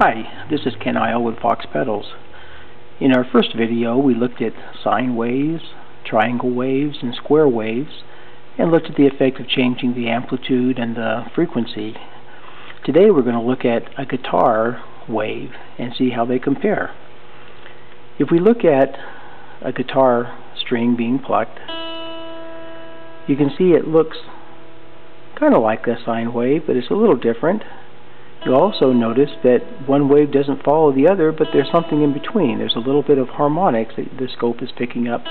Hi, this is Ken Isle with Foxx Pedals. In our first video we looked at sine waves, triangle waves, and square waves, and looked at the effect of changing the amplitude and the frequency. Today we're going to look at a guitar wave and see how they compare. If we look at a guitar string being plucked, you can see it looks kind of like a sine wave, but it's a little different. You'll also notice that one wave doesn't follow the other, but there's something in between. There's a little bit of harmonics that the scope is picking up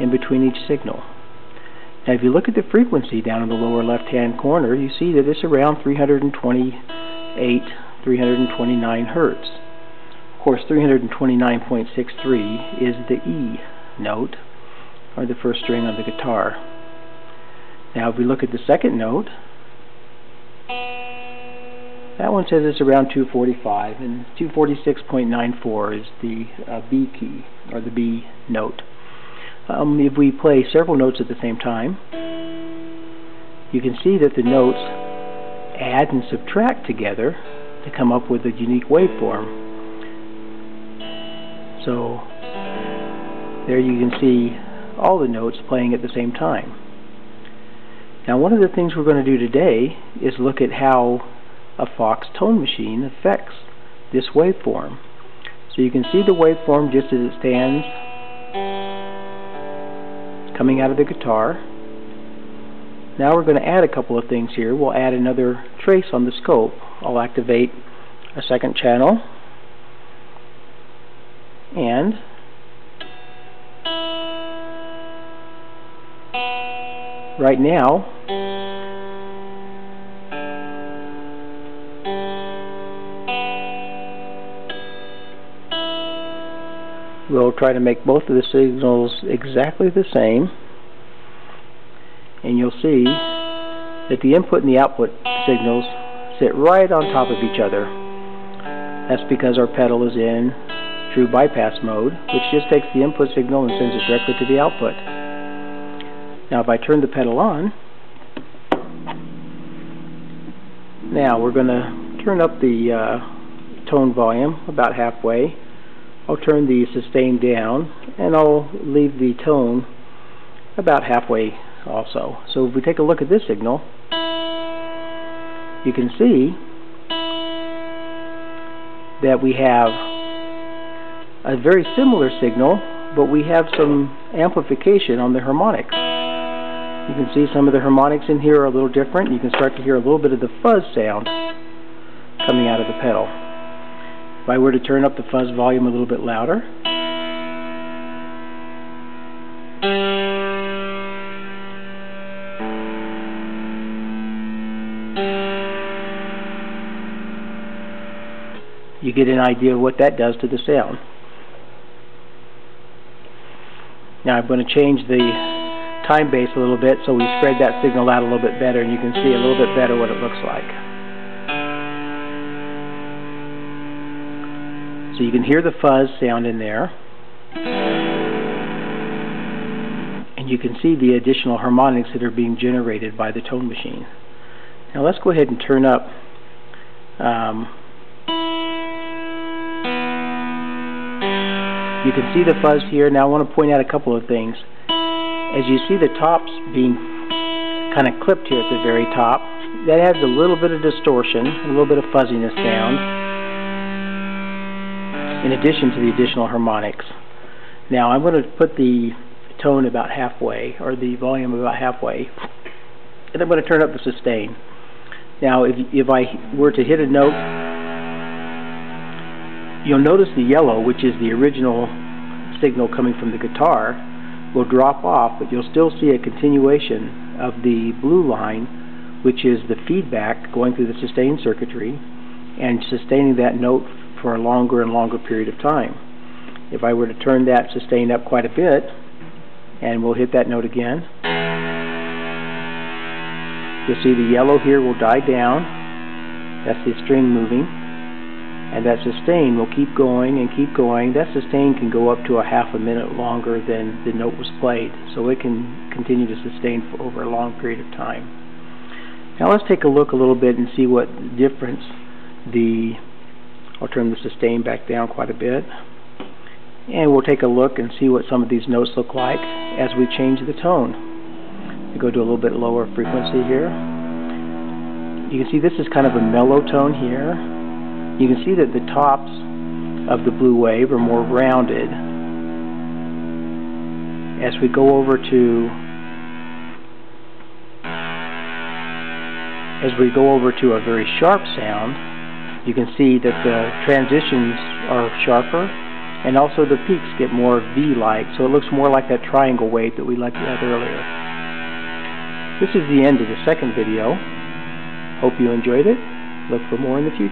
in between each signal. Now if you look at the frequency down in the lower left hand corner, you see that it's around 328, 329 Hertz. Of course 329.63 is the E note, or the first string on the guitar. Now if we look at the second note, that one says it's around 245, and 246.94 is the B key, or the B note. If we play several notes at the same time, you can see that the notes add and subtract together to come up with a unique waveform. So there you can see all the notes playing at the same time. Now one of the things we're going to do today is look at how a Foxx tone machine affects this waveform. So you can see the waveform just as it stands coming out of the guitar. Now we're going to add a couple of things here. We'll add another trace on the scope. I'll activate a second channel, and right now we'll try to make both of the signals exactly the same, and you'll see that the input and the output signals sit right on top of each other. That's because our pedal is in true bypass mode, which just takes the input signal and sends it directly to the output. Now if I turn the pedal on, now we're going to turn up the tone volume about halfway. I'll turn the sustain down, and I'll leave the tone about halfway also. So if we take a look at this signal, you can see that we have a very similar signal, but we have some amplification on the harmonics. You can see some of the harmonics in here are a little different. You can start to hear a little bit of the fuzz sound coming out of the pedal. If I were to turn up the fuzz volume a little bit louder, you get an idea of what that does to the sound. Now I'm going to change the time base a little bit so we spread that signal out a little bit better, and you can see a little bit better what it looks like. So you can hear the fuzz sound in there, and you can see the additional harmonics that are being generated by the tone machine. Now let's go ahead and turn up you can see the fuzz here. Now I want to point out a couple of things. As you see the tops being kind of clipped here at the very top, that adds a little bit of distortion, a little bit of fuzziness sound, in addition to the additional harmonics. Now I'm going to put the tone about halfway, or the volume about halfway, and I'm going to turn up the sustain. Now if I were to hit a note, you'll notice the yellow, which is the original signal coming from the guitar, will drop off, but you'll still see a continuation of the blue line, which is the feedback going through the sustain circuitry and sustaining that note for a longer and longer period of time. If I were to turn that sustain up quite a bit, and we'll hit that note again, you'll see the yellow here will die down. That's the string moving, and that sustain will keep going and keep going. That sustain can go up to a half a minute longer than the note was played, so it can continue to sustain for over a long period of time. Now let's take a look a little bit and see what difference the I'll turn the sustain back down quite a bit. And we'll take a look and see what some of these notes look like as we change the tone. We go to a little bit lower frequency here. You can see this is kind of a mellow tone here. You can see that the tops of the blue wave are more rounded. As we go over to a very sharp sound, you can see that the transitions are sharper, and also the peaks get more V-like, so it looks more like that triangle wave that we looked at earlier. This is the end of the second video. Hope you enjoyed it. Look for more in the future.